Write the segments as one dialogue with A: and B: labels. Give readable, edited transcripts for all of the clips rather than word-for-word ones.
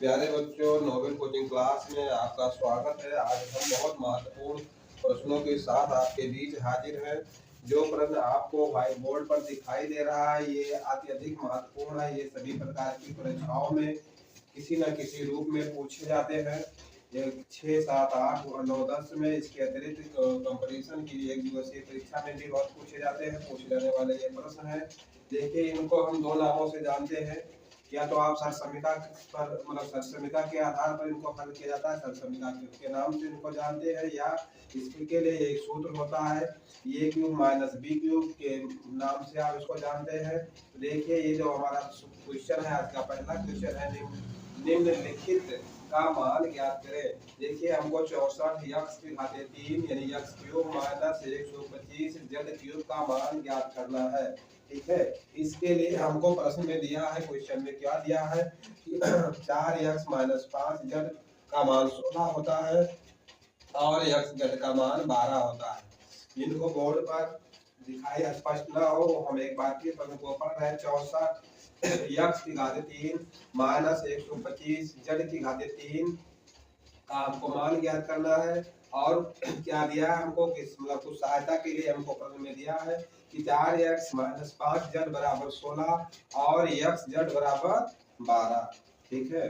A: प्यारे बच्चों, Nobel coaching class में आपका स्वागत है। आज हम बहुत महत्वपूर्ण प्रश्नों के साथ आपके बीच हाजिर हैं। जो प्रश्न आपको व्हाइट बोर्ड पर दिखाई दे रहा है, ये अत्यधिक महत्वपूर्ण है। ये सभी प्रकार की परीक्षाओं में किसी न किसी रूप में पूछे जाते हैं। ये 6, 7, 8 और 9, 10 में इसके अतिरिक्त कंपटीशन की एक दिवसीय परीक्षा में भी बहुत पूछे जाते हैं। पूछे जाने वाले ये प्रश्न है। देखिए, इनको हम दो नामों से जानते हैं। या तो आप सरसमिका पर मतलब सरसमिका के आधार पर इनको हल किया जाता है, सरसमिका के नाम से इनको जानते हैं, या इसके लिए एक सूत्र होता है ए क्यूब माइनस बी क्यूब के नाम से आप इसको जानते हैं। तो देखिए, ये जो हमारा क्वेश्चन है, आज का पहला क्वेश्चन है, निम्नलिखित का मान ज्ञात करें। देखिए, हमको 64 यक्स की घाते 3 यानी x cube minus 125 Z cube का मान ज्ञात करना है। ठीक है, इसके लिए हमको प्रश्न में दिया है, क्वेश्चन में क्या दिया है कि 4 यक्स माइनस 5 जेड का मान 16 होता है और यक्स जेड का मान 12 होता है। इनको बोर्ड पर दिखाई स्पष्ट ना हो, हम एक बार के प्रश्न को पढ़ रहे हैं। 64 यक्स की घाते 3 माइनस 125 जेड की घाते 3 का हमको मान ज्ञात करना है। और क्या दिया है हमको, किस मतलब कुछ सहायता के लिए हमको प्रश्न में दिया है कि 4 एक्स माइनस 5 जेड बराबर 16 और एक्स जेड बराबर 12। ठीक है,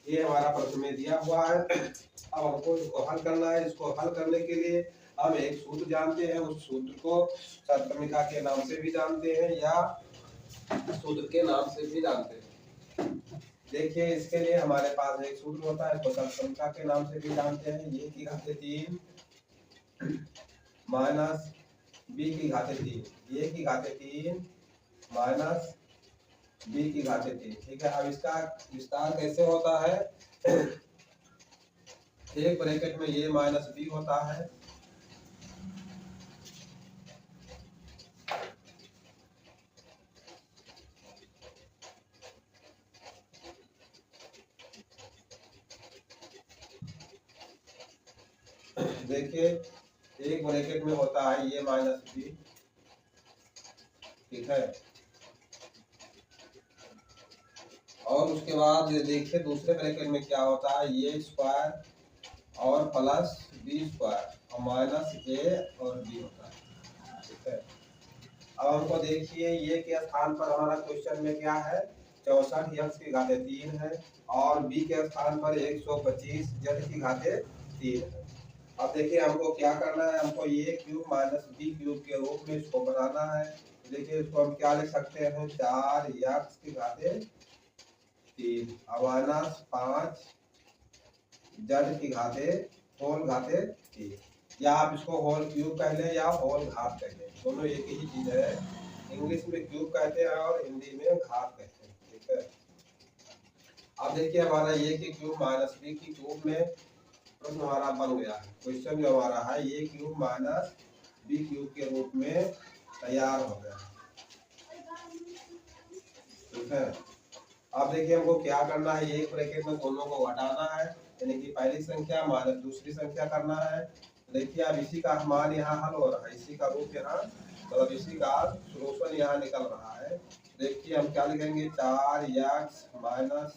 A: ये हमारा प्रश्न में दिया हुआ है। अब हमको इसको हल करना है। इसको हल करने के लिए हम एक सूत्र जानते हैं, उस सूत्र को सरसमिका के नाम से भी जानते हैं या सूत्र के नाम से भी जानते हैं। देखिए, इसके लिए हमारे पास एक सूत्र होता है, इसको सरसमिका के नाम से भी जानते हैं। ए की घाते 3 माइनस बी की घाते 3, ए की घाते 3 माइनस बी की घाते 3। ठीक है, अब इसका विस्तार कैसे होता है? एक ब्रैकेट में ए माइनस बी होता है, देखिए एक ब्रैकेट में होता है ए माइनस बी। ठीक है, और उसके बाद देखिए दूसरे ब्रैकेट में क्या होता है, ए स्क्वायर और प्लस बी स्क्वायर और माइनस ए और बी होता है। ठीक है, अब हमको देखिए ये के स्थान पर हमारा क्वेश्चन में क्या है, 64 यक्स की घाते 3 है और बी के स्थान पर 125 जेड की घाते 3 है। अब देखिए हमको क्या करना है, हमको ए क्यूब माइनस बी क्यूब के रूप में इसको बनाना है। देखिए इसको हम क्या लिख सकते हैं, 4 यक्स की घाते 3 माइनस 5 जेड की घाते होल घाते 3, या आप इसको होल क्यूब कह लें या होल घात कह लें, दोनों एक ही चीज है। इंग्लिश में क्यूब कहते हैं और हिंदी में घात कहते हैं। ठीक है, अब देखिए हमारा ए की क्यूब माइनस बी की क्यूब में प्रश्न हमारा बन गया है। क्वेश्चन जो हमारा है ए क्यूब माइनस बी क्यूब के रूप में तैयार हो गया। ठीक है, अब देखिए हमको क्या करना है, एक ब्रैकेट में दोनों को घटाना है, यानी कि पहली संख्या माइनस दूसरी संख्या करना है। देखिए अब इसी का मान यहाँ हल हो रहा है, इसी का रूप यहाँ मतलब इसी का सोल्यूशन यहाँ निकल रहा है। देखिए हम क्या लिखेंगे, 4 यक्स माइनस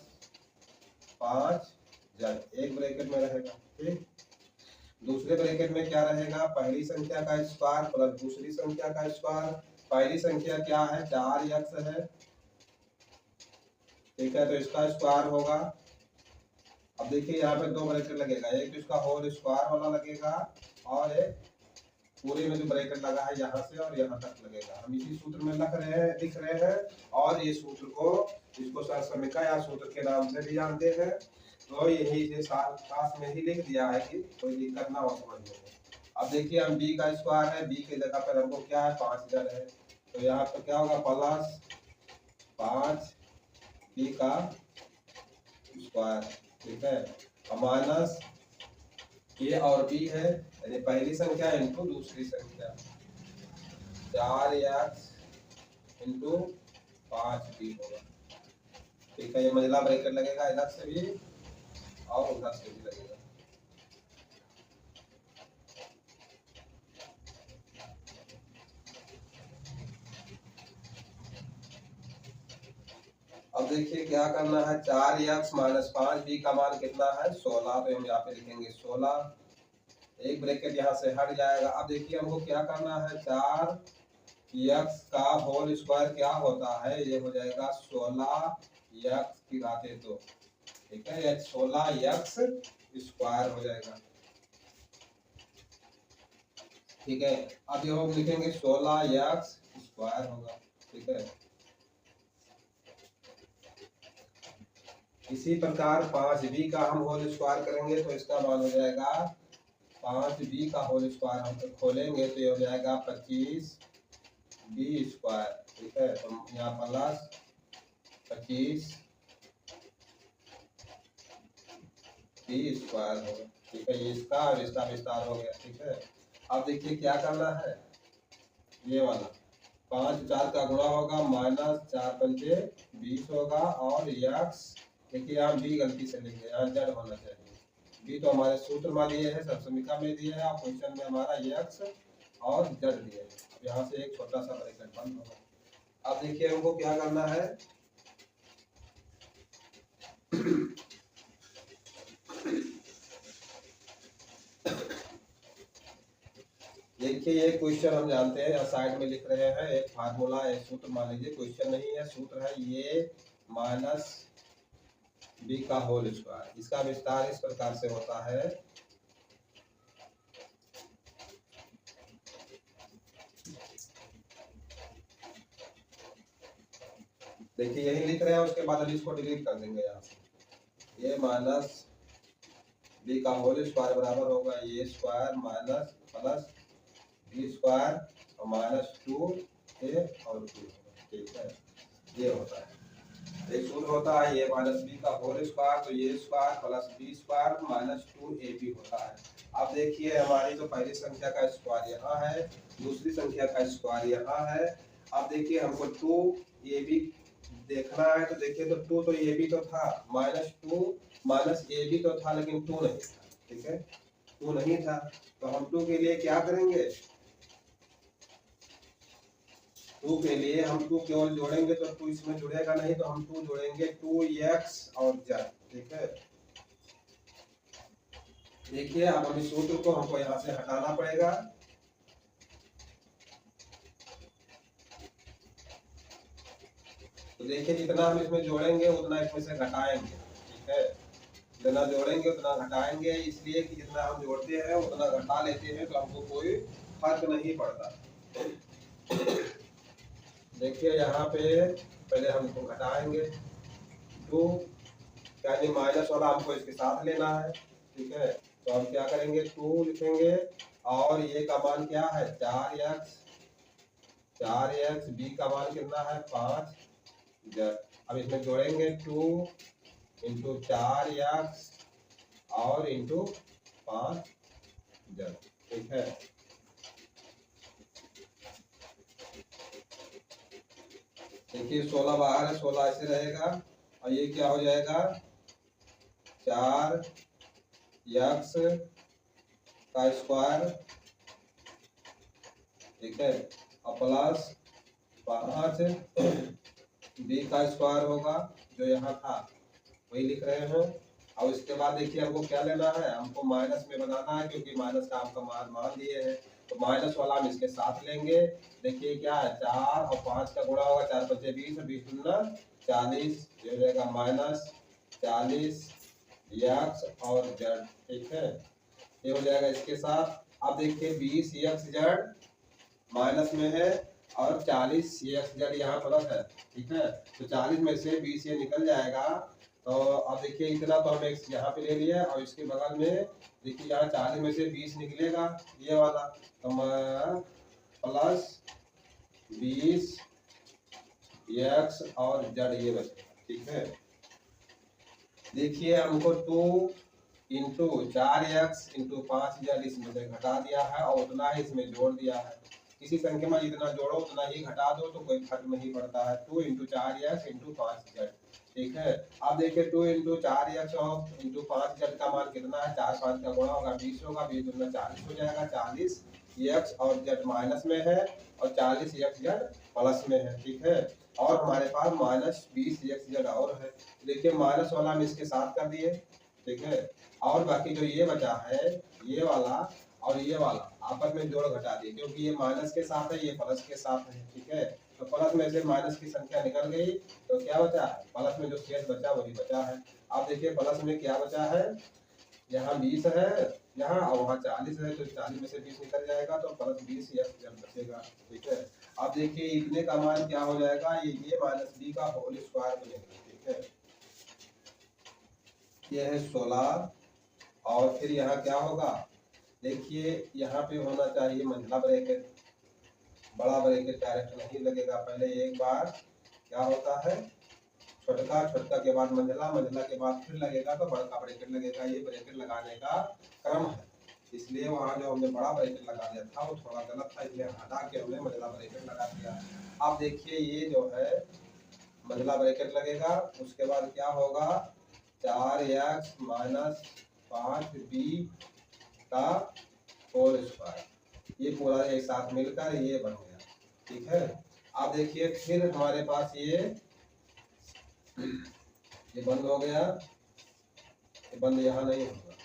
A: 5 जेड एक ब्रैकेट में रहेगा। ठीक, दूसरे ब्रैकेट में क्या रहेगा, पहली संख्या का स्क्वायर प्लस दूसरी संख्या का स्क्वायर। पहली संख्या क्या है, 4 यक्स है। ठीक है, तो इसका स्क्वायर होगा। अब देखिए यहाँ पे दो ब्रैकेट लगेगा, एक तो इसका होल स्क्वायर वाला लगेगा और एक पूरे में जो ब्रैकेट लगा है यहाँ से और यहाँ तक लगेगा। हम इसी सूत्र में लिख रहे हैं और ये सूत्र को इसको सरसमिका या सूत्र के नाम से भी जानते हैं। तो यही से साथ में ही लिख दिया है कि कोई दिक्कत ना हो समझने में। अब देखिए हम बी का स्क्वायर है, बी के जगह पर हमको क्या है, 5 है, तो यहाँ पर क्या होगा, प्लस 5 बी का स्क्वायर। ठीक है, माइनस ए और बी है, यानी पहली संख्या इंटू दूसरी संख्या, 4 एक्स इंटू 5 बी होगा। ठीक है, ये मंझला ब्रैकेट लगेगा इधर से भी और उधर से भी लगेगा। अब देखिए क्या करना है, 4x माइनस 5b का मान कितना है 16, तो हम यहाँ पे लिखेंगे 16, एक ब्रैकेट यहाँ से हट जाएगा। अब देखिए हमको क्या करना है, 4x का होल स्क्वायर क्या होता है, ये हो जाएगा 16x की घाते 2, ठीक है, ये 16x स्क्वायर हो जाएगा, ठीक है। अब ये हम लिखेंगे 16x स्क्वायर होगा, ठीक है। इसी प्रकार 5b का हम होल स्क्वायर करेंगे तो इसका मान हो जाएगा 5b का होल स्क्वायर हम तो खोलेंगे तो ये हो जाएगा 25b स्क्वायर, ठीक है। तो यहाँ प्लस 25b स्क्वायर होगा, ठीक है। इसका और इसका विस्तार हो गया, ठीक है। अब देखिए क्या करना है, ये वाला 5 4 का गुणा होगा, माइनस 4 पंचे 20 होगा, और यक्स देखिए यहाँ बी गलती से लिख दिया, यहाँ जड़ होना चाहिए, बी तो हमारे सूत्र में लिए है, सबसमिका में दिए है, और क्वेश्चन में हमारा यक्स और जड़ दिए है। अब यहाँ से एक छोटा सा ब्रैकेट बंद होगा। अब देखिए हमको क्या करना है, देखिए ये क्वेश्चन हम जानते हैं, या साइड में लिख रहे हैं एक फार्मूला, एक सूत्र मान लीजिए, क्वेश्चन नहीं है सूत्र है, ये माइनस बी का होल स्क्वायर, इसका विस्तार इस प्रकार से होता है, देखिए यही लिख रहे हैं, उसके बाद हम इसको डिलीट कर देंगे यहाँ से, ये माइनस बी का होल स्क्वायर बराबर होगा A square minus plus B square और माइनस 2a और 2, ठीक है। ये होता है, एक सूत्र होता है, ये माइनस बी का होल स्क्वायर, तो A square plus B square minus 2ab होता है। अब देखिए हमारी तो पहली संख्या का स्क्वायर यहाँ है, दूसरी संख्या का स्क्वायर यहाँ है। अब देखिए हमको 2ab देखना है, तो देखिए तो 2 तो ab तो था, माइनस 2 माइनस ab तो था, लेकिन 2 नहीं था, ठीक है, 2 नहीं था, तो हम 2 के लिए क्या करेंगे, 2 के लिए हम 2 केवल जोड़ेंगे तो 2 इसमें जुड़ेगा नहीं, तो हम 2 जोड़ेंगे 2x और z, ठीक है। देखिए अब हम इस सूत्र को हमको यहाँ से हटाना पड़ेगा, तो देखिए जितना हम इसमें जोड़ेंगे उतना इसमें से घटाएंगे, ठीक है, जितना जोड़ेंगे उतना घटाएंगे, इसलिए कि जितना हम जोड़ते हैं उतना घटा लेते हैं, तो हमको कोई फर्क नहीं पड़ता। देखिए यहाँ पे पहले हमको घटाएंगे 2, यानी माइनस वाला हमको इसके साथ लेना है, ठीक है, तो हम क्या करेंगे 2 लिखेंगे, और ये का मान क्या है 4x, बी का मान कितना है 5 z। अब इसमें जोड़ेंगे 2 इंटू 4x और इंटू 5 z, ठीक है। देखिए 16 बाहर है, 16 ऐसे रहेगा, और ये क्या हो जाएगा 4x का स्क्वायर, ठीक है, और प्लस 5 बी का स्क्वायर होगा, जो यहाँ था वही लिख रहे हैं। और इसके बाद देखिए हमको क्या लेना है, हमको माइनस में बनाना है, क्योंकि माइनस का हमको मान दिए हैं, तो माइनस वाला हम इसके साथ लेंगे। देखिए क्या है 4 और 5 का गुणा होगा, 4 5 20 और 20 दूना 40, ये हो जाएगा माइनस 40 x और z, ठीक है, ये हो जाएगा इसके साथ। अब देखिए 20 x z माइनस में है और 40 x z यहाँ प्लस है, ठीक है, तो 40 में से 20 ये निकल जाएगा, तो अब देखिए इतना तो हम x यहाँ पे ले लिया, और इसके बगल में देखिए यहाँ 40 में से 20 निकलेगा ये वाला, तो प्लस 20 x और z ये बचेगा, ठीक है। देखिए हमको 2 इंटू 4x इंटू 5z इसमें से घटा दिया है, और उतना ही इसमें जोड़ दिया है। किसी संख्या में जितना जोड़ो उतना ही घटा दो, तो कोई फर्क नहीं पड़ता है। 2 इंटू 4x इंटू 5z, ठीक है। अब देखिए 2 इंटू 4x और इंटू 5z का मान कितना है, 4 5 का गुणा होगा 20 होगा, 20 दूना 40 हो जाएगा, 40 एक्स और जेड माइनस में है और 40 एक्स जेड प्लस में है, ठीक है। और हमारे पास माइनस 20 एक्स जेड और है। देखिए माइनस वाला हम इसके साथ कर दिए, ठीक है। और बाकी जो ये बचा है, ये वाला और ये वाला आपस में जोड़ घटा दिए, क्योंकि ये माइनस के साथ है, ये प्लस के साथ है, ठीक है। तो प्लस में से माइनस की संख्या निकल गई, तो क्या बचा है, प्लस में जो शेष बचा वही बचा है। आप देखिए प्लस में क्या बचा है, यहाँ 20 है यहाँ और वहाँ 40 है, तो 40 में से 20 निकल जाएगा तो प्लस 20 एक्स बचेगा, ठीक है। अब देखिए इतने का मान क्या हो जाएगा, ये माइनस बी का होल स्क्वायर बनेगा, ठीक है। ये है 16 और फिर यहाँ क्या होगा, देखिए यहाँ पे होना चाहिए मंझला ब्रैकेट, बड़ा ब्रैकेट डायरेक्ट नहीं लगेगा, पहले एक बार क्या होता है छोटका, छोटका के बाद मंझला, मंझला के बाद फिर लगेगा तो बड़ा ब्रैकेट लगेगा। ये ब्रैकेट लगाने का क्रम है, इसलिए वहाँ जो हमने बड़ा ब्रैकेट लगा दिया था वो थोड़ा गलत था, इसलिए हटा के हमने मंझला ब्रैकेट लगा दिया। अब देखिए ये जो है मंझला ब्रैकेट लगेगा, उसके बाद क्या होगा 4x माइनस 5b का होल स्क्वायर, ये पूरा एक साथ मिलकर ये बन गया, ठीक है। अब देखिए फिर हमारे पास ये बंद हो गया, ये बंद यहाँ नहीं होगा,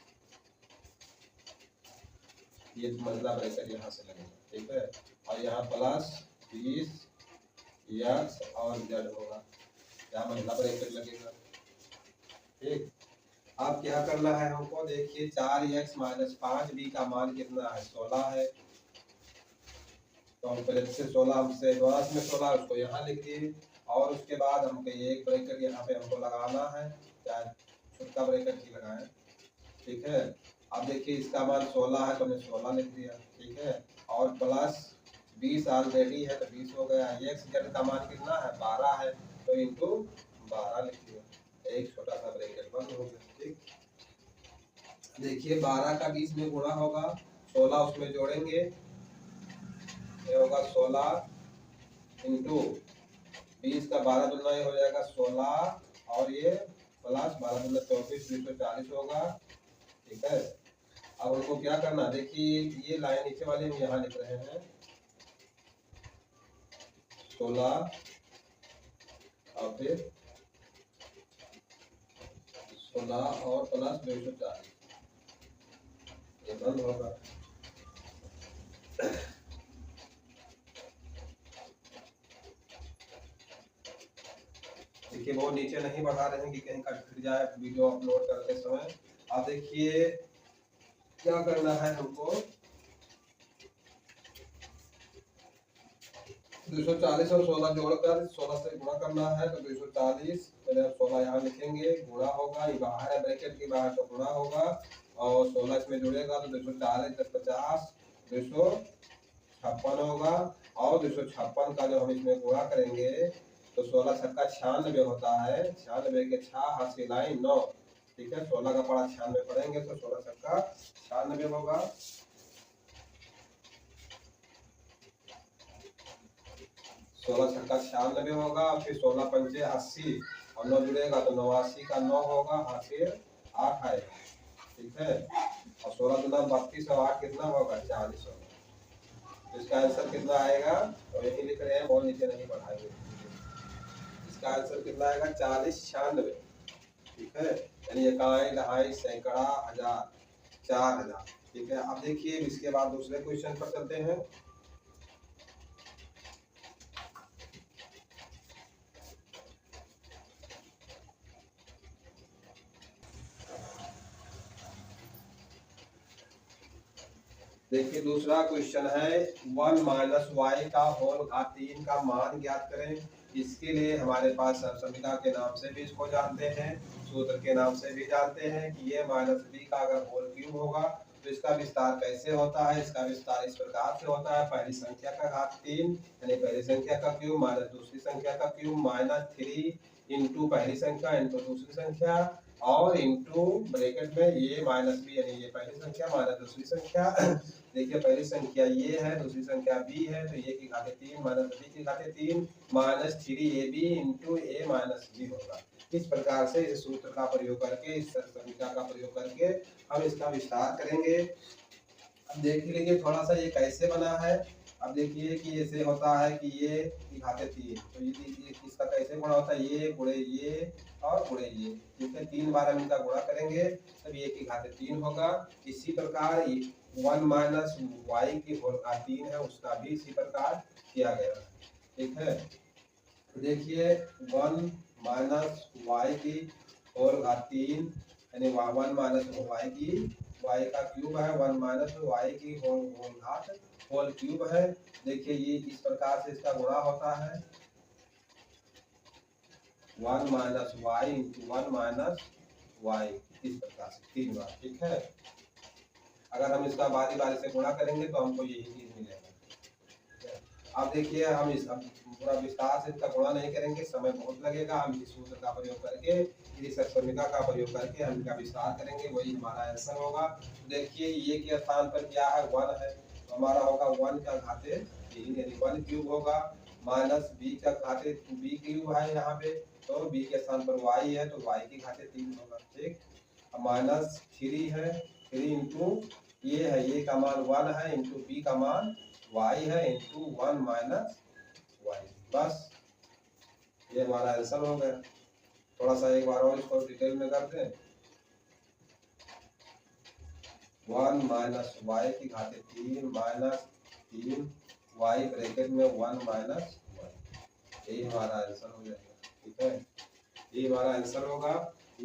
A: ये मंझला ब्रैकेट यहाँ से लगेगा, ठीक है। और यहाँ प्लस 20 एक्स और जेड होगा, यहाँ मंझला ब्रैकेट लगेगा, ठीक। अब क्या करना है हमको, देखिए 4x माइनस 5b का मान कितना है 16 है, तो हम पहले से 16 से दोबारा में 16 उसको यहाँ लिख दिए, और उसके बाद हमको एक ब्रैकेट यहाँ पे हमको लगाना है, चाहे छोटा ब्रैकेट ही लगाएं, ठीक है। अब देखिए इसका मान 16 है तो हमने 16 लिख दिया, ठीक है। और प्लस 20 ऑलरेडी है तो 20 हो गया, एक्स जेड का मान कितना है 12 है तो इंटू 12 लिख दिया, एक छोटा सा ब्रैकेट बंद हो गया, ठीक। देखिए 12 का 20 में गुणा होगा, 16 उसमें जोड़ेंगे, ये होगा 16 इंटू 20 का 12 दूना ये हो जाएगा 16 और ये प्लस 12 दूना 24, 240 होगा, ठीक है। अब उनको क्या करना, देखिए ये लाइन नीचे वाले हम यहाँ लिख रहे हैं 16 और फिर 16 और प्लस 240, ये बंद होगा। देखिए वो नीचे नहीं बढ़ा रहे हैं कि कहीं कट फिर जाए वीडियो अपलोड करते समय। अब देखिए क्या करना है हमको, 240 और 16 जोड़कर 16 से गुणा करना है, तो 240 पहले 16 यहाँ लिखेंगे, गुणा होगा, ये बाहर है ब्रैकेट के बाहर तो गुणा होगा, और 16 इसमें जुड़ेगा तो 240 + 50 256 होगा, और 256 का जो हम इसमें गुणा करेंगे तो 16 छक्का 96 होता है, 96 के 6 हाथ लाइन 9, ठीक है। 16 का पड़ा 96 पढ़ेंगे तो 16 छक्का 96 होगा, 16 छक्का 96 होगा, फिर 16 पंचे 80 और 9 जुड़ेगा तो 89 का 9 होगा, हासिल 8 आएगा, ठीक है। और 16 दूना 32 और 8 कितना होगा 40 होगा, तो इसका आंसर कितना आएगा, तो यही लिख रहे हैं, बहुत नीचे नहीं बढ़ाएंगे, इसका आंसर कितना आएगा 40 96, ठीक है। यानी इकाई दहाई सैकड़ा हजार 4000, ठीक है। अब देखिए इसके बाद दूसरे क्वेश्चन पर चलते हैं। देखिए दूसरा क्वेश्चन है 1 माइनस वाई का होल घात 3 का मान ज्ञात करें। इसके लिए हमारे पास समीकरण के नाम से भी इसको जानते हैं, सूत्र के नाम से भी जानते हैं कि ये माइनस बी का अगर होल क्यूब होगा तो इसका विस्तार कैसे होता है। इसका विस्तार इस प्रकार से होता है, पहली संख्या का घात 3 यानी पहली संख्या का क्यूब माइनस दूसरी संख्या का क्यूब माइनस 3 इंटू पहली संख्या इंटू दूसरी संख्या और इंटू ब्रैकेट में ये माइनस बी यानी ये पहली संख्या माइनस दूसरी संख्या। देखिए पहली संख्या ये है, दूसरी संख्या बी है, तो ये की घाते 3 माइनस बी की घाते 3 माइनस 3ab इंटू ए माइनस बी होगा। इस प्रकार से इस सूत्र का प्रयोग करके, इस समीकरण का प्रयोग करके हम इसका विस्तार करेंगे। अब देख लीजिए थोड़ा सा ये कैसे बना है। अब देखिए कि ऐसे होता है कि ये घाते 3, तो ये इसका कैसे गुणा होता है, ये गुणे ये और गुणे ये, ठीक है। 3 बार हम इनका गुणा करेंगे तब ये की घाते 3 होगा। इसी प्रकार 1 माइनस वाई की होल घात 3 है, उसका भी इसी प्रकार किया गया है, ठीक है। तो देखिए 1 माइनस वाई की होल घात 3 यानी 1 माइनस वाई की वाई का क्यूब है, 1 माइनस वाई की होल घात होल क्यूब है। देखिए ये इस प्रकार से इसका गुणा होता है 1 minus Y into 1 minus Y, इस प्रकार से 3 बार, ठीक है। अगर हम इसका बारी बारी से गुणा करेंगे तो हमको यही चीज मिलेगा। अब देखिए हम इस पूरा विस्तार से इसका गुणा नहीं करेंगे, समय बहुत लगेगा। हम इस सूत्र का प्रयोग करके, इस समीकरण का प्रयोग करके हम इनका विस्तार करेंगे, वही हमारा आंसर होगा। देखिए ये के स्थान पर क्या है, 1 है, तो हमारा होगा 1 का घाते 3 यानी 1 क्यूब होगा, माइनस बी का घाते बी क्यूब है यहाँ पे, तो बी के स्थान पर वाई है तो वाई की घाते 3 होगा, ठीक। माइनस 3 है, 3 इंटू ये है, ये का मान 1 है इंटू बी का मान वाई है इंटू 1 माइनस वाई, बस ये हमारा आंसर हो गया। थोड़ा सा एक बार और इसको डिटेल में करते हैं। 1 माइनस वाई की घाते 3 माइनस 3 वाई ब्रैकेट में 1 माइनस वाई, यही हमारा आंसर हो जाएगा, ठीक है। ये हमारा आंसर होगा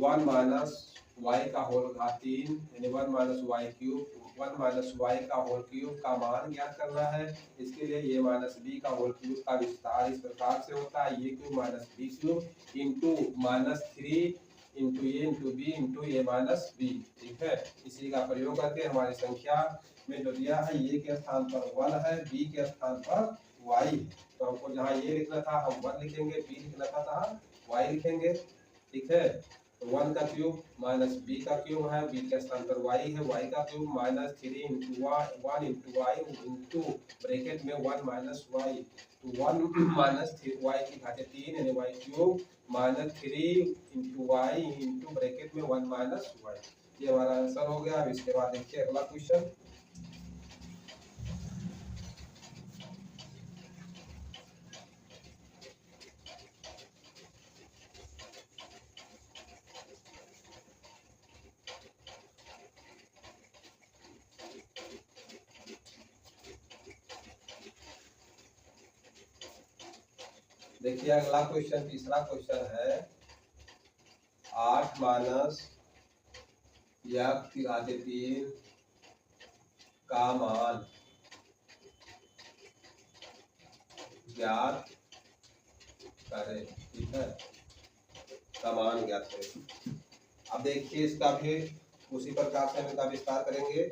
A: 1 माइनस वाई का होल घात 3 यानी 1 minus Y cube, 1 minus Y का होल क्यूब का मान ज्ञात करना है। इसके लिए ये माइनस बी का होल क्यूब का विस्तार इस प्रकार से होता है, ये cube minus B cube into minus 3 into A into B into A minus B, ठीक है। इसी का प्रयोग करके हमारी संख्या में जो दिया है, ये के स्थान पर 1 है, बी के स्थान पर वाई है, तो हमको जहाँ ये लिखना था हम 1 लिखेंगे, बी लिखना था वाई लिखेंगे, ठीक है। तो 1 का क्यूब माइनस बी का क्यूब है, बी के स्थान पर वाई है, वाई का cube minus 3 into 1 into Y into bracket में 1 माइनस वाई, तो 1 माइनस वाई की घाते 3 यानी Y cube minus 3 into Y into bracket में 1 माइनस वाई, ये हमारा आंसर हो गया। अब इसके बाद देखिए अगला क्वेश्चन। देखिए अगला क्वेश्चन, तीसरा क्वेश्चन है 8 माइनस x की घाते 3 का मान ज्ञात करें, ठीक है, का मान ज्ञात करें। अब देखिए इसका भी उसी प्रकार से हम इसका विस्तार करेंगे।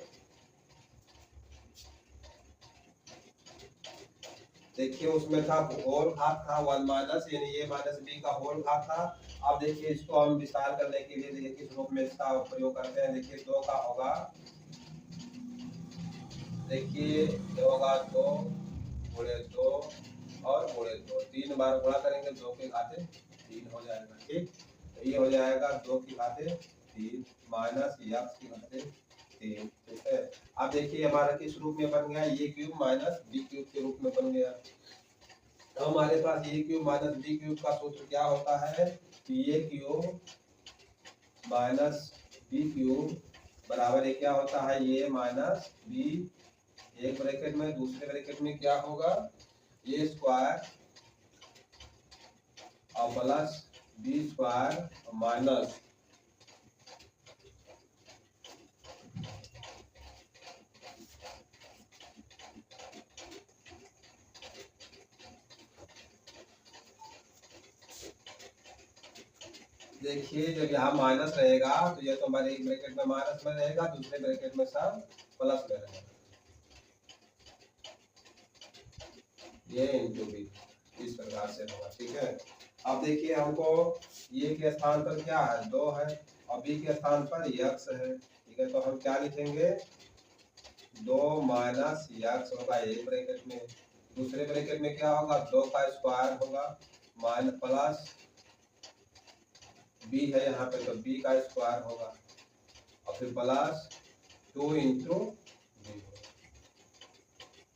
A: देखिए उसमें था होल घात था 1 माइनस यानी ये माइनस बी का होल घात था। अब देखिए इसको हम विस्तार करने के लिए देखिए किस रूप में इसका प्रयोग करते हैं। देखिए 2 का होगा, देखिए ये होगा 2 गुणे 2 और गुणे 2, 3 बार गुणा करेंगे 2 के घाते 3 हो जाएगा, ठीक। तो ये हो जाएगा 2 की घाते 3 माइनस x की घाते 3, ठीक है। अब देखिए हमारा किस रूप में बन गया, ये क्यूब माइनस बी क्यूब के रूप में बन गया। तो हमारे पास ये क्यूब माइनस बी क्यूब का सूत्र क्या होता है कि ये क्यूब माइनस बी क्यूब बराबर है क्या होता है, ये माइनस बी एक ब्रैकेट में, दूसरे ब्रैकेट में क्या होगा ये स्क्वायर और प्लस बी स्क्वायर माइनस देखिए जब यहाँ माइनस रहेगा तो ये तो हमारे एक ब्रैकेट में माइनस में रहेगा, दूसरे ब्रैकेट में सब प्लस में रहेगा, ये इंटू बी इस प्रकार से होगा, ठीक है। अब देखिए हमको ये के स्थान पर क्या है 2 है और बी के स्थान पर x है, ठीक है। तो हम क्या लिखेंगे 2 माइनस x होगा एक ब्रैकेट में, दूसरे ब्रैकेट में क्या होगा 2 का स्क्वायर होगा माइनस प्लस बी है यहाँ पे तो बी का स्क्वायर होगा और फिर प्लस 2 इंटू बी,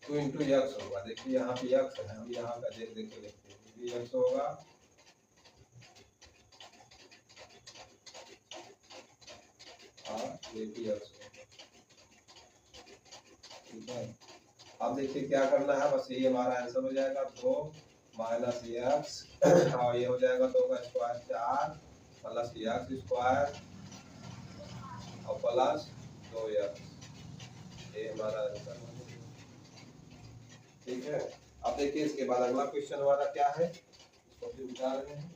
A: 2 इंटू यक्स होगा। देखिए यहाँ पे यक्स है, हम यहाँ का देख देख के लिखते हैं, ये यक्स होगा और ये भी यक्स होगा। ठीक है, अब देखिए क्या करना है, बस ये हमारा आंसर हो जाएगा 2 माइनस यक्स और ये हो जाएगा 2 का स्क्वायर 4 प्लस यक्स स्क्वायर और प्लस 2 यक्स, ये हमारा आंसर है। ठीक है, अब देखिए इसके बाद अगला क्वेश्चन हमारा क्या है, इसको भी बता रहे हैं।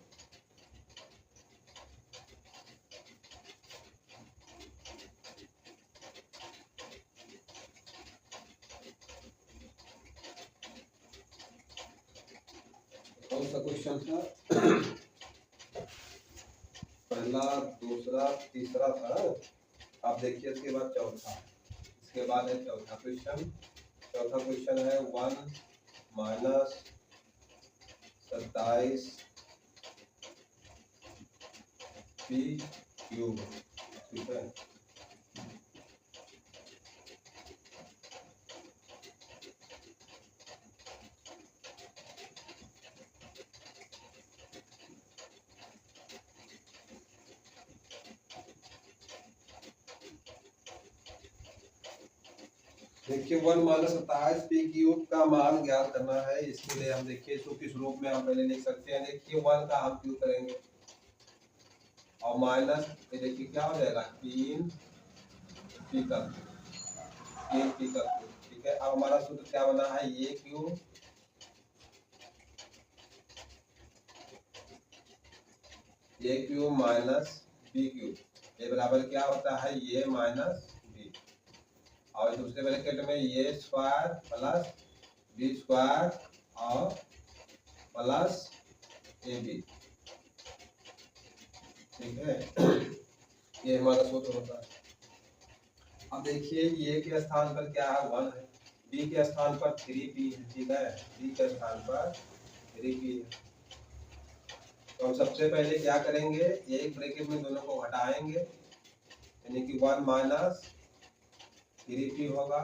A: कौन सा क्वेश्चन था? पहला, दूसरा, तीसरा था। अब देखिए इसके बाद चौथा, इसके बाद है चौथा क्वेश्चन। चौथा क्वेश्चन है 1 माइनस 27 पी क्यूब। ठीक है, देखिए 1 माइनस 27 पी क्यूब का मान ज्ञात करना है। इसके लिए हम देखिए इसको किस रूप में हम पहले लिख सकते हैं। देखिए 1 का हम क्यूब करेंगे और माइनस ये देखिए क्या हो जाएगा 3 पी का क्यूब, 3 पी का क्यूब। ठीक है, अब हमारा सूत्र क्या बना है, ये क्यूब ए क्यूब माइनस बी क्यूब, ये बराबर क्या होता है, ये माइनस बी, और दूसरे ब्रैकेट में ये स्क्वायर प्लस बी स्क्वायर और प्लस ए बी। ठीक है, ये हमारा सूत्र होता है। अब देखिए ये के स्थान पर क्या है, 1 है, बी के स्थान पर 3p है। ठीक है, बी के स्थान पर 3p है। तो हम सबसे पहले क्या करेंगे, एक ब्रैकेट में दोनों को घटाएंगे, यानी कि 1 माइनस 3p होगा,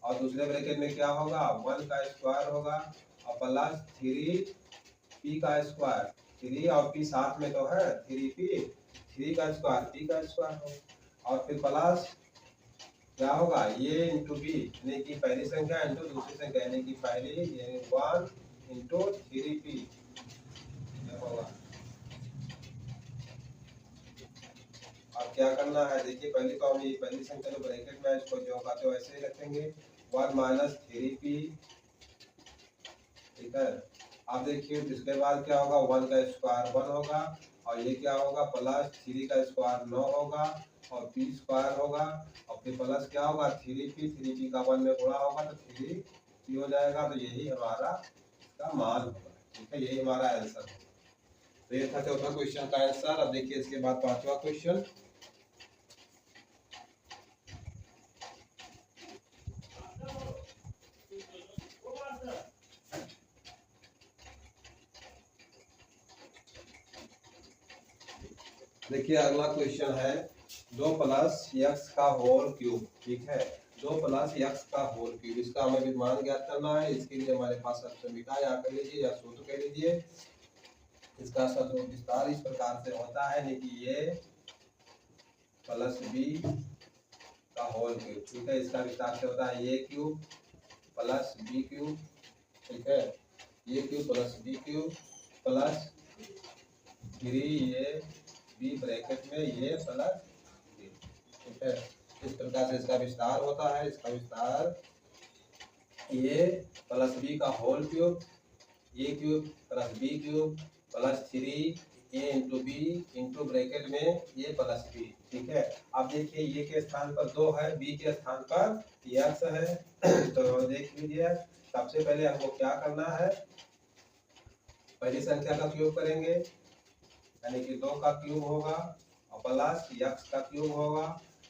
A: और दूसरे ब्रैकेट में क्या होगा, 1 का स्क्वायर होगा और प्लस 3p का स्क्वायर, 3 और p साथ में तो है, 3p, 3 का स्क्वायर p का स्क्वायर होगा, और फिर प्लस क्या होगा, ये इंटू बी, यानी कि पहली संख्या इंटू दूसरी संख्या, यानी कि पहली 1 इंटू 3p होगा। अब क्या करना है, देखिए पहले तो हम ये पहली संख्या जो ब्रैकेट में है इसको जो होगा तो ऐसे ही रखेंगे, 1 माइनस 3p। ठीक है, अब देखिए इसके बाद क्या होगा, 1 का स्क्वायर 1 होगा, और ये क्या होगा, प्लस 3 का स्क्वायर 9 होगा और p स्क्वायर होगा, और फिर प्लस क्या होगा 3p का 1 में गुणा होगा तो 3p हो जाएगा। तो यही हमारा इसका मान होगा। ठीक है, यही हमारा आंसर है। तो ये था चौथा क्वेश्चन का आंसर। अब देखिए इसके बाद पांचवा क्वेश्चन। देखिए अगला क्वेश्चन है 2 प्लस यक्स का होल क्यूब। ठीक है, 2 प्लस यक्स का होल क्यूब, इसका हमें भी मान ज्ञात करना है। इसके लिए हमारे पास ऑप्शन बिठा या कर लीजिए या सूत्र कह लीजिए। इसका सूत्र विस्तार इस प्रकार से होता है, यानी कि ये प्लस बी का होल क्यूब। ठीक है, इसका विस्तार से होता है ये क्यूब प्लस बी क्यूब। ठीक है, ये cube plus B cube plus 3 A B bracket में ये प्लस बी। ठीक है, इस प्रकार से इसका विस्तार होता है। इसका विस्तार ये प्लस बी का whole cube, A cube plus B cube plus 3 A into B into bracket में ये प्लस बी। ठीक है, अब देखिए ये के स्थान पर 2 है, बी के स्थान पर यक्स है। तो देख लीजिए सबसे पहले हमको क्या करना है, पहली संख्या का क्यूब करेंगे, यानी कि 2 का क्यूब होगा और प्लस यक्स का क्यूब होगा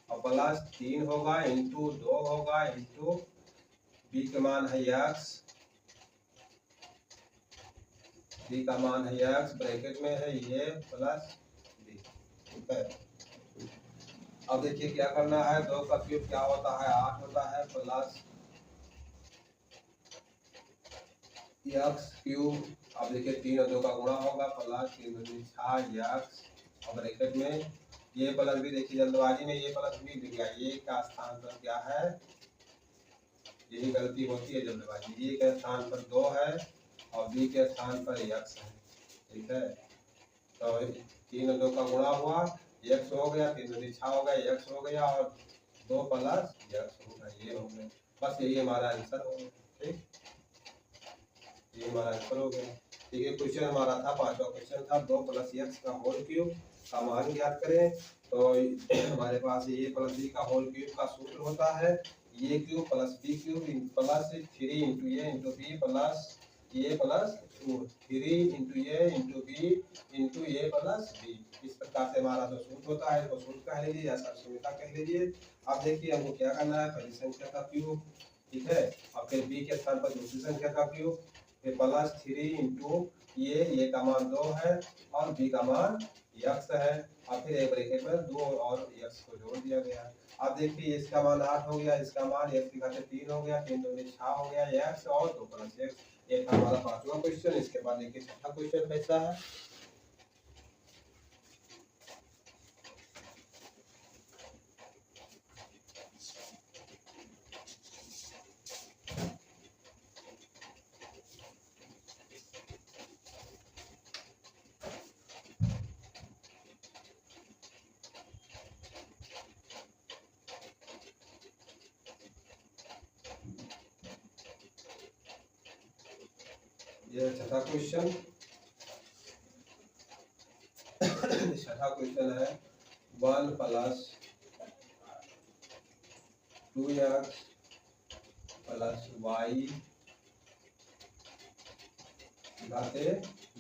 A: और प्लस 3 होगा इंटू 2 होगा इंटू बी का मान है यक्स, बी का मान है यक्स, ब्रैकेट में है ये प्लस बी। ठीक है, अब देखिए क्या करना है, 2 का क्यूब क्या होता है 8 होता है, प्लस एक्स क्यूब, अब देखिए 3 और 2 का गुणा होगा प्लस 3 दूनी 6 एक्स और ब्रैकेट में ये प्लस भी, देखिए जल्दबाजी में ये प्लस भी लिख गया, ये का स्थान पर क्या है, यही गलती होती है जल्दबाजी, ये के स्थान पर 2 है और बी के स्थान पर एक्स है, ठीक है। तो 3 और 2 का गुणा हुआ, एक्स हो गया, 3 दूनी 6 हो गया, एक्स हो गया और 2 प्लस एक्स होगा, ये हो गया। बस यही हमारा आंसर हो गया, ठीक, ये हमारा आंसर हो गया। ठीक है, क्वेश्चन हमारा था, पांचवा क्वेश्चन था 2 प्लस एक्स का होल क्यूब का मान ज्ञात करें। तो हमारे पास ये प्लस बी का होल क्यूब का सूत्र होता है, ये cube plus B cube plus 3 into a into b plus a plus 2, 3 into a into B into a plus b. इस प्रकार से हमारा जो सूत्र होता है इसको सूत्र कह लीजिए या सरसुमिता कह लीजिए। अब देखिए हमको क्या करना है, पहली संख्या का क्यूब, ठीक है, और फिर बी के स्थान पर दूसरी संख्या का क्यूब, फिर प्लस 3 इंटू ये का मान 2 है और बी का मान एक्स है, और फिर एक ब्रैकेट में 2 और एक्स को जोड़ दिया गया। अब देखिए इसका मान 8 हो गया, इसका मान एक्स की घात 3 हो गया, 3 दूनी 6 हो गया एक्स और 2 प्लस एक्स। ये था हमारा पांचवा क्वेश्चन। इसके बाद देखिए छठा क्वेश्चन कैसा है। ये छठा क्वेश्चन छठा क्वेश्चन है 1 प्लस 2x प्लस वाई घाते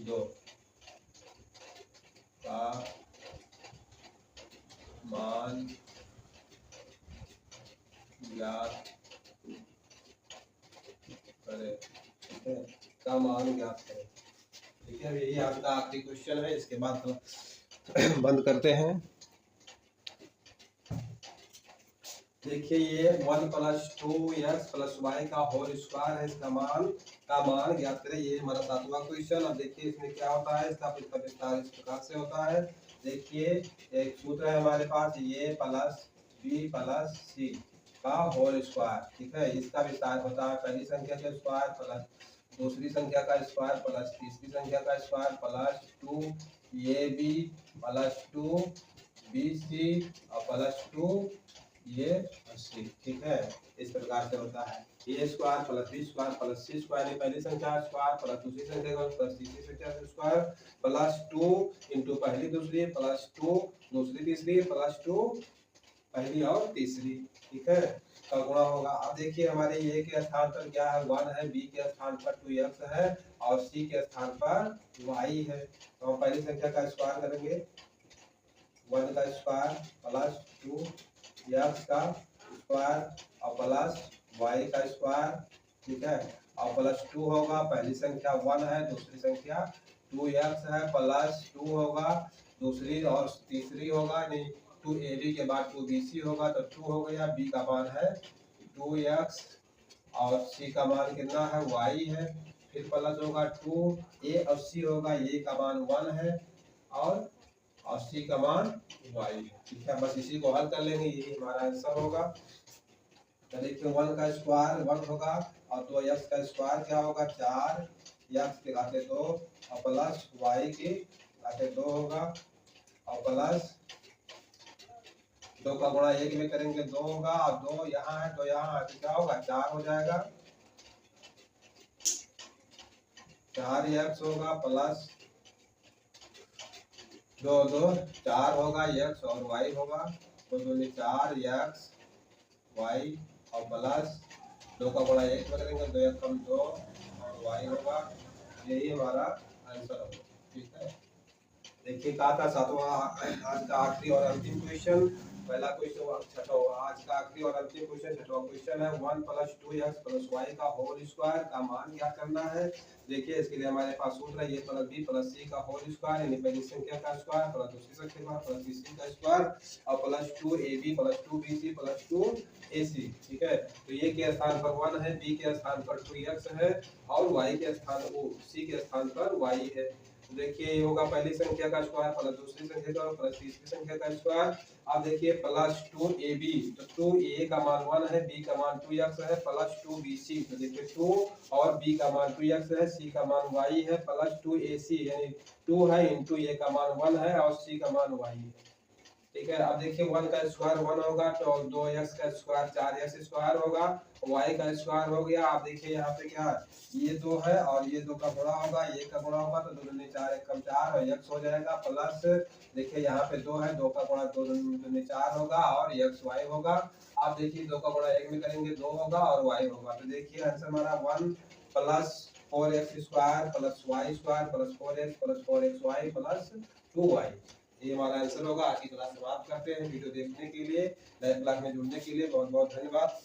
A: 2 का मान ज्ञात करें, ठीक है, का मान ज्ञात करें, ठीक है। यही आपका आखिरी क्वेश्चन है, इसके बाद तो बंद करते हैं। देखिए ये 1 प्लस 2x प्लस वाई का होल स्क्वायर है, इसका मान ज्ञात करें, ये हमारा सातवां क्वेश्चन। अब देखिए इसमें क्या होता है, इसका विस्तार इस प्रकार से होता है। देखिए एक सूत्र है हमारे पास, ये प्लस बी प्लस सी का होल स्क्वायर, ठीक है, इसका विस्तार होता है पहली संख्या का स्क्वायर प्लस दूसरी संख्या का स्क्वायर प्लस तीसरी संख्या का square plus 2 A B plus 2 B C और प्लस 2 ये 80, ठीक है, इस प्रकार से होता है। A square plus B square plus c square, ये पहली संख्या स्क्वायर प्लस दूसरी संख्या का प्लस तीसरी संख्या का स्क्वायर प्लस 2 इंटू पहली दूसरी प्लस 2 दूसरी तीसरी प्लस 2 पहली और तीसरी, ठीक है, का गुणा होगा। अब देखिए हमारे ए के स्थान पर क्या है, 1 है, बी के स्थान पर 2x है और सी के स्थान पर y है। तो हम पहली संख्या का स्क्वायर करेंगे, 1 का स्क्वायर प्लस 2x का स्क्वायर और प्लस y का स्क्वायर, ठीक है, और प्लस 2 होगा, पहली संख्या 1 है, दूसरी संख्या 2x है, प्लस 2 होगा, दूसरी और तीसरी होगा नहीं 2ab के बाद 2bc होगा, तो 2 हो गया, b का मान है 2x और c का मान कितना है y है, फिर प्लस होगा 2a और c होगा, a का मान 1 है और c का मान y है, ठीक है। बस इसी को हल कर लेंगे, यही हमारा आंसर होगा। तो देखिए 1 का स्क्वायर 1 होगा और 2x का स्क्वायर क्या होगा 4x के घाते 2 और प्लस y के घाते 2 होगा और प्लस 2 का गुणा 1 में करेंगे 2 होगा और 2 यहाँ है तो यहाँ है तो क्या होगा 4 हो जाएगा, 4x होगा प्लस 2 2 4 होगा x और y होगा, तो 2 4x y और प्लस 2 का गुणा 1 में करेंगे 2 1 कम 2 और y होगा, यही हमारा आंसर होगा, ठीक है। देखिए कहा था सातवां आज का आखिरी और अंतिम क्वेश्चन पहला क्वेश्चन छठा आज का आखिरी और अंतिम क्वेश्चन छठा क्वेश्चन है 1 + 2x + y का होल स्क्वायर का मान क्या करना है। देखिए इसके लिए हमारे पास सूत्र है a + b + c का होल स्क्वायर यानी पहली संख्या का स्क्वायर प्लस दूसरी संख्या का प्लस तीसरी का स्क्वायर और प्लस 2ab + 2bc + 2ac। ठीक है, तो ये के स्थान पर 1 है, b के स्थान पर 2x है और y के स्थान c के स्थान पर y है। तो देखिए ये होगा पहली संख्या का स्क्वायर प्लस दूसरी संख्या का प्लस तीसरी संख्या का स्क्वायर। अब देखिए प्लस 2ab, तो 2a का मान 1 है, b का मान 2x है प्लस 2bc, तो देखिए 2 और b का मान 2x है, c का मान y है प्लस 2ac यानी 2 है इंटू a का मान 1 है और c का मान y है। ठीक है, अब देखिए 1 का स्क्वायर 1 होगा तो 2x का स्क्वायर 4x स्क्वायर होगा, y का स्क्वायर हो गया। आप देखिए यहाँ पे क्या ये 2 है और ये 2 का गुणा होगा, ये का गुणा होगा तो 2 दूनी 4 1 कम 4 और x हो जाएगा प्लस देखिए यहाँ पे 2 है, 2 का गुणा 2 दूनी 4 होगा और x y होगा। आप देखिए 2 का गुणा 1 में करेंगे 2 होगा और y होगा, तो देखिए आंसर हमारा 1 + 4x square plus y square plus 4x plus 4xy plus 2y, ये हमारा आंसर होगा। आज की क्लास समाप्त करते हैं। वीडियो देखने के लिए, नए क्लास में जुड़ने के लिए बहुत बहुत धन्यवाद।